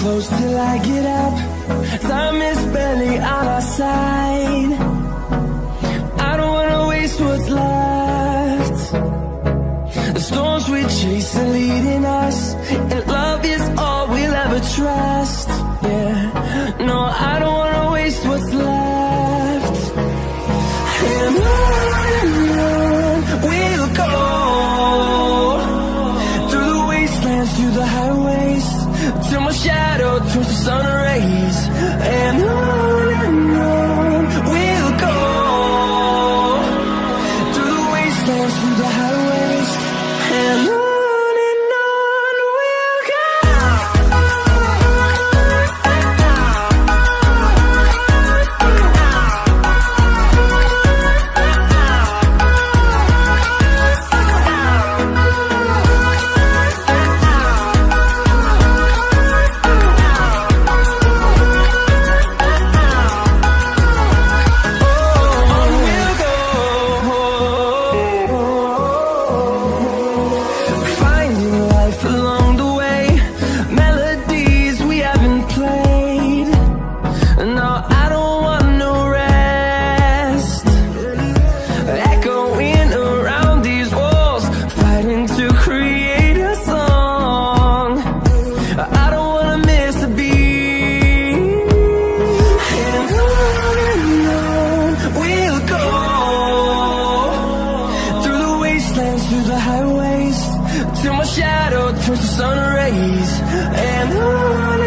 close till I get up. Time is barely on our side. I don't wanna waste what's left. The storms we chase are leading us, and love is all we'll ever trust. Yeah, no, I don't wanna waste what's left. And on we'll go, through the wastelands, through the highways, till my shadow turns to sun rays. And on we'll go, through the wastelands, through the highways, and on we'll go. Through the highways, till my shadow turns to sun rays. And on